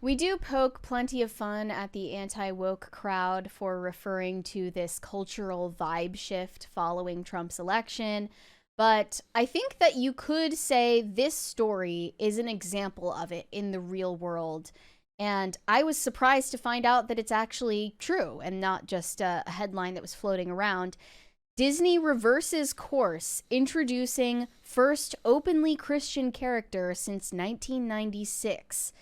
We do poke plenty of fun at the anti-woke crowd for referring to this cultural vibe shift following Trump's election, but I think that you could say this story is an example of it in the real world. And I was surprised to find out that it's actually true and not just a headline that was floating around. Disney reverses course, introducing first openly Christian character since 1996.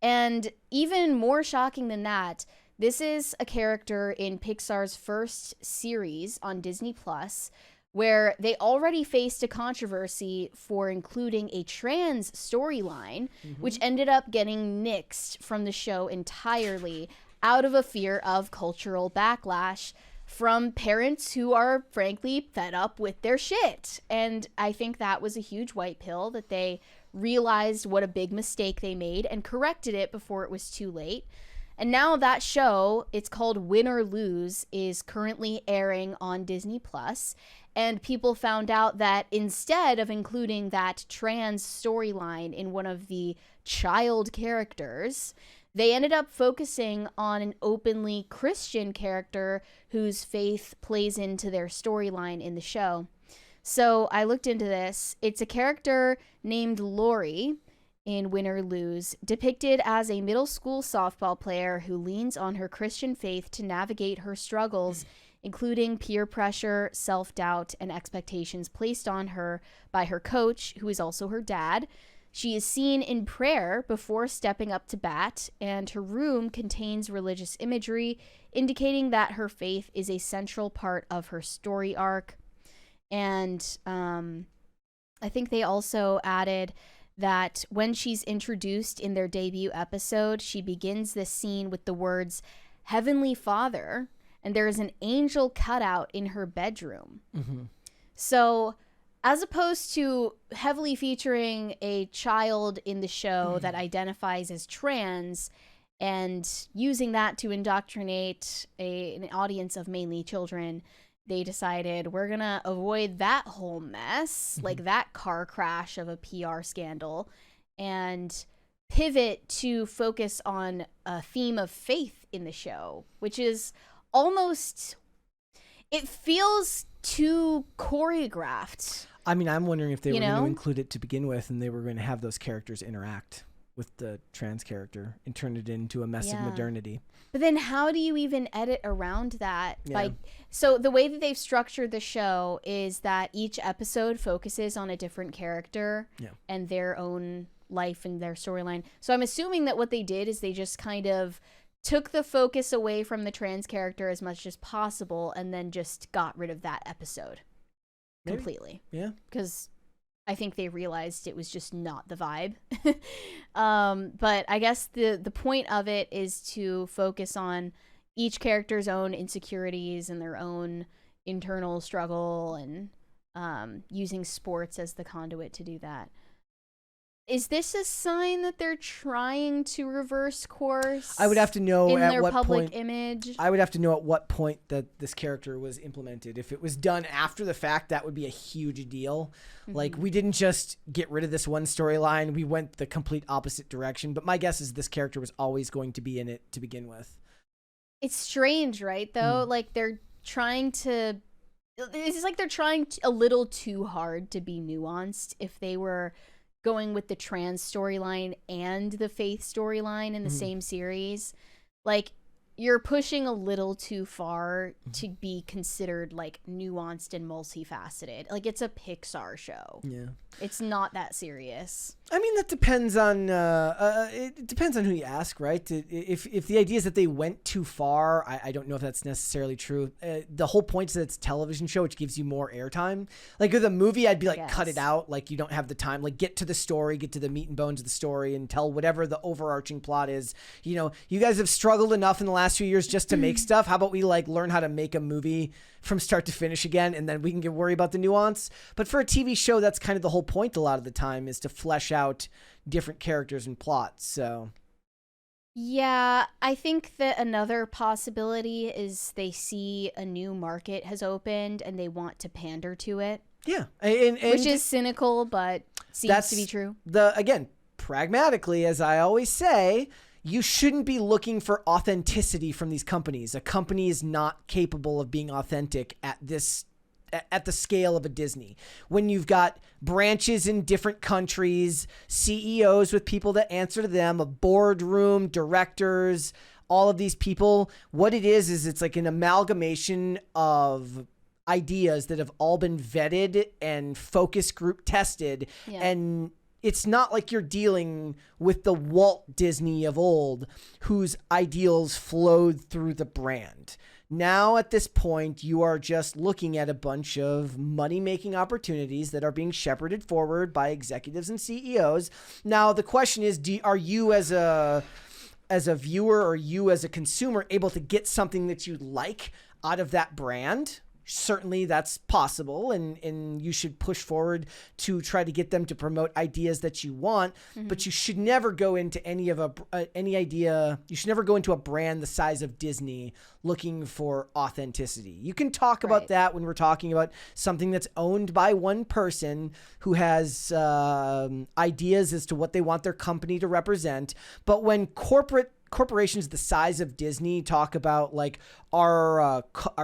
And even more shocking than that, this is a character in Pixar's first series on Disney Plus, where they already faced a controversy for including a trans storyline, which ended up getting nixed from the show entirely out of a fear of cultural backlash from parents who are frankly fed up with their shit. And I think that was a huge white pill that they realized what a big mistake they made and corrected it before it was too late. And now that show, it's called Win or Lose, is currently airing on Disney Plus. And people found out that instead of including that trans storyline in one of the child characters, they ended up focusing on an openly Christian character whose faith plays into their storyline in the show. So I looked into this. It's a character named Lori in Win or Lose, depicted as a middle school softball player who leans on her Christian faith to navigate her struggles, including peer pressure, self-doubt, and expectations placed on her by her coach, who is also her dad. She is seen in prayer before stepping up to bat, and her room contains religious imagery, indicating that her faith is a central part of her story arc. And I think they also added that when she's introduced in their debut episode, she begins this scene with the words, "Heavenly Father," and there is an angel cutout in her bedroom. So as opposed to heavily featuring a child in the show that identifies as trans and using that to indoctrinate an audience of mainly children, they decided we're going to avoid that whole mess, like that car crash of a PR scandal, and pivot to focus on a theme of faith in the show, which is almost, it feels too choreographed. I mean, I'm wondering if they were going to include it to begin with, and they were going to have those characters interact with the trans character and turn it into a mess of modernity. But then how do you even edit around that? So the way that they've structured the show is that each episode focuses on a different character and their own life and their storyline. So I'm assuming that what they did is they just kind of took the focus away from the trans character as much as possible and then just got rid of that episode. Maybe. Completely. Yeah. Because I think they realized it was just not the vibe. But I guess the point of it is to focus on each character's own insecurities and their own internal struggle, and using sports as the conduit to do that. Is this a sign that they're trying to reverse course? I would have to know in at their what public point, image. I would have to know at what point that this character was implemented. If it was done after the fact, that would be a huge deal. Like, we didn't just get rid of this one storyline. We went the complete opposite direction. But my guess is this character was always going to be in it to begin with. It's strange, right, though? Like, they're trying to... It's like they're trying a little too hard to be nuanced. If they were going with the trans storyline and the faith storyline in the same series, like, you're pushing a little too far to be considered like nuanced and multifaceted. Like, it's a Pixar show. Yeah, it's not that serious. I mean, that depends on it depends on who you ask, right? If the idea is that they went too far, I don't know if that's necessarily true. The whole point is that it's a television show, which gives you more airtime. Like with a movie, I'd be like, cut it out. Like, you don't have the time. Like, get to the story, get to the meat and bones of the story, and tell whatever the overarching plot is. You know, you guys have struggled enough in the last few years just to make stuff. How about we like learn how to make a movie from start to finish again, and then we can worry about the nuance. But for a TV show, that's kind of the whole point a lot of the time, is to flesh out different characters and plots. So yeah, I think that another possibility is they see a new market has opened and they want to pander to it. Yeah, which is cynical, but seems to be true. Again, pragmatically, as I always say, you shouldn't be looking for authenticity from these companies. A company is not capable of being authentic at the scale of a Disney. When you've got branches in different countries, CEOs with people that answer to them, a boardroom, directors, all of these people, what it is it's like an amalgamation of ideas that have all been vetted and focus group tested. Yeah. And it's not like you're dealing with the Walt Disney of old whose ideals flowed through the brand. Now, at this point, you are just looking at a bunch of money-making opportunities that are being shepherded forward by executives and CEOs. Now, the question is, are you as a viewer or you as a consumer able to get something that you like out of that brand? Certainly that's possible, and you should push forward to try to get them to promote ideas that you want, but you should never go into any idea. You should never go into a brand the size of Disney looking for authenticity. You can talk about that when we're talking about something that's owned by one person who has ideas as to what they want their company to represent. But when corporations the size of Disney talk about like our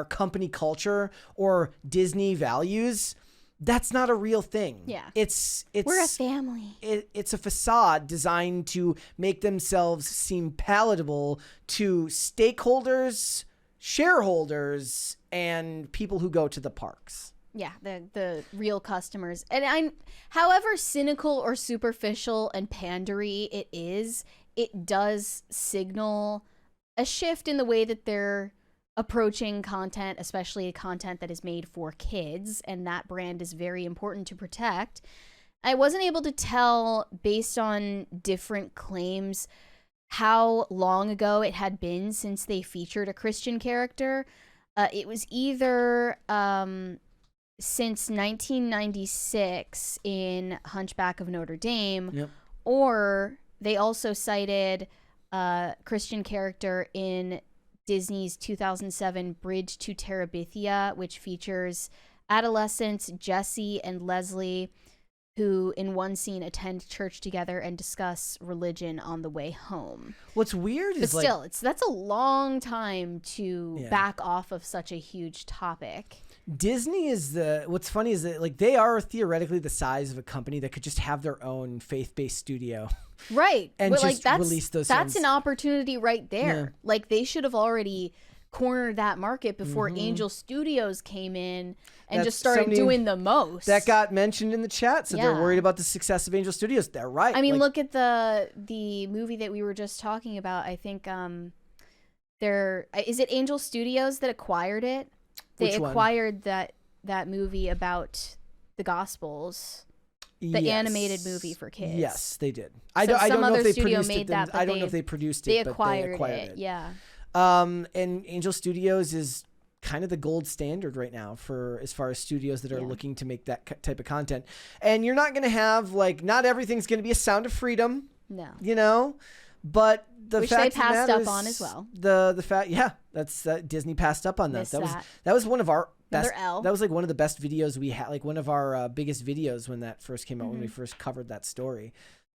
company culture or Disney values, that's not a real thing. Yeah. It's we're a family. It's a facade designed to make themselves seem palatable to stakeholders, shareholders, and people who go to the parks. Yeah, the real customers. And however cynical or superficial and pandery it does signal a shift in the way that they're approaching content, especially content that is made for kids, and that brand is very important to protect. I wasn't able to tell, based on different claims, how long ago it had been since they featured a Christian character. It was either since 1996 in Hunchback of Notre Dame, or they also cited a Christian character in Disney's 2007 Bridge to Terabithia, which features adolescents Jesse and Leslie, who in one scene attend church together and discuss religion on the way home. What's weird is but still, that's a long time to back off of such a huge topic. Disney is what's funny is that like they are theoretically the size of a company that could just have their own faith-based studio. Right. And but just release those That's things. an opportunity right there. Yeah. Like they should have already cornered that market before Angel Studios came in and just started doing the most. That got mentioned in the chat, so they're worried about the success of Angel Studios. They're right. I mean, look at the movie that we were just talking about. I think is it Angel Studios that acquired it? They acquired that movie about the Gospels. The animated movie for kids. Yes, they did. I don't know if they produced it. I don't know if they produced it, they but acquired they acquired it. Yeah. And Angel Studios is kind of the gold standard right now for as far as studios that are looking to make that type of content. And you're not going to have not everything's going to be a Sound of Freedom. No. You know, but which they passed up on as well. The fact, that's Disney passed up on that. That was one of our best. That was like one of the best videos we had. Like one of our biggest videos when that first came out, when we first covered that story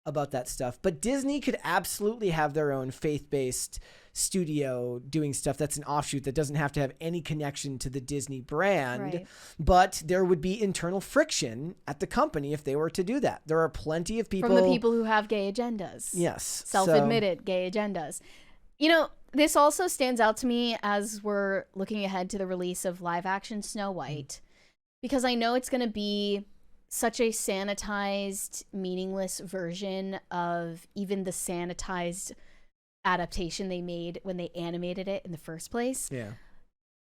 about that stuff. But Disney could absolutely have their own faith-based studio doing stuff that's an offshoot that doesn't have to have any connection to the Disney brand, but there would be internal friction at the company if they were to do that. There are plenty of people from the people who have gay agendas. Yes. Self-admitted gay agendas. You know, this also stands out to me as we're looking ahead to the release of live action Snow White, because I know it's going to be such a sanitized, meaningless version of even the sanitized adaptation they made when they animated it in the first place. Yeah.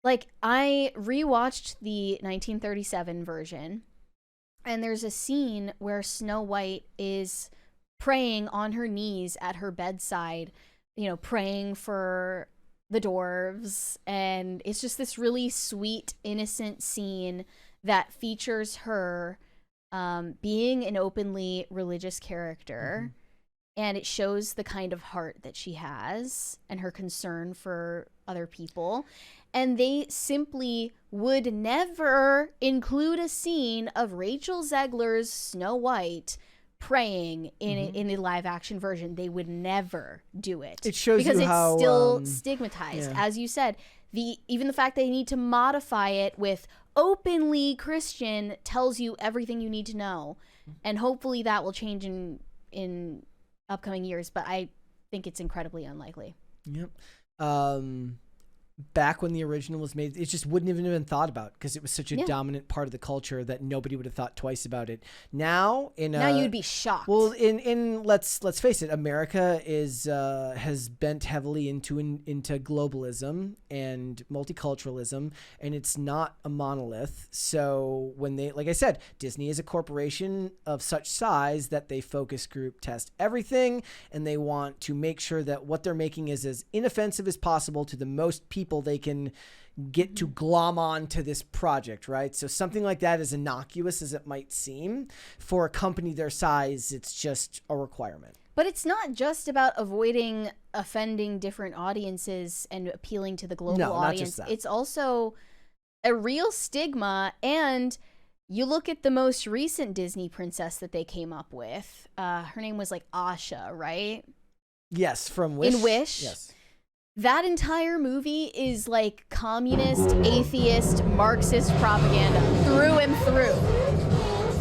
Like, I rewatched the 1937 version, and there's a scene where Snow White is praying on her knees at her bedside, praying for the dwarves, and it's just this really sweet, innocent scene that features her being an openly religious character. And it shows the kind of heart that she has and her concern for other people. And they simply would never include a scene of Rachel Zegler's Snow White praying in the live action version. They would never do it. It shows because you how, it's still stigmatized. yeah. As you said, even the fact they need to modify it with openly Christian tells you everything you need to know. And hopefully that will change in upcoming years, but I think it's incredibly unlikely. Yep. Back when the original was made, it just wouldn't even have been thought about because it was such a dominant part of the culture that nobody would have thought twice about it. Now you'd be shocked. Well, in let's face it, America has bent heavily into globalism and multiculturalism, and it's not a monolith. So when they, like I said, Disney is a corporation of such size that they focus group test everything, and they want to make sure that what they're making is as inoffensive as possible to the most people they can get to glom on to this project, right? So something like that, as innocuous as it might seem, for a company their size, it's just a requirement. But it's not just about avoiding offending different audiences and appealing to the global audience. Not just that. It's also a real stigma. And you look at the most recent Disney princess that they came up with. Her name was like Asha, right? Yes, from Wish. In Wish. Yes. That entire movie is like communist, atheist, Marxist propaganda through and through.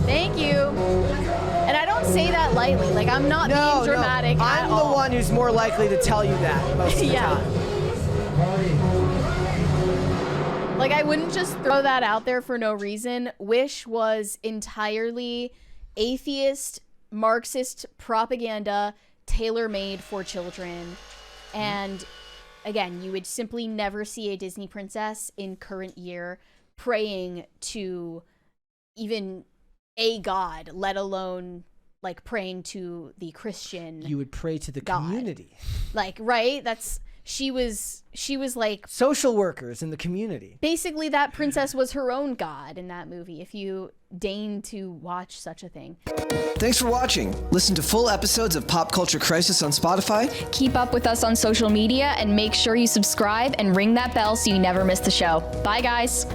Thank you. And I don't say that lightly. Like, I'm not being dramatic at all. I'm the one who's more likely to tell you that most of the time. Like, I wouldn't just throw that out there for no reason. Wish was entirely atheist, Marxist propaganda, tailor-made for children. And again, you would simply never see a Disney princess in current year praying to even a god, let alone like praying to the Christian. You would pray to the God. community. Like, right? She was like social workers in the community. Basically, that princess was her own god in that movie, if you deign to watch such a thing. Thanks for watching. Listen to full episodes of Pop Culture Crisis on Spotify. Keep up with us on social media and make sure you subscribe and ring that bell so you never miss the show. Bye, guys.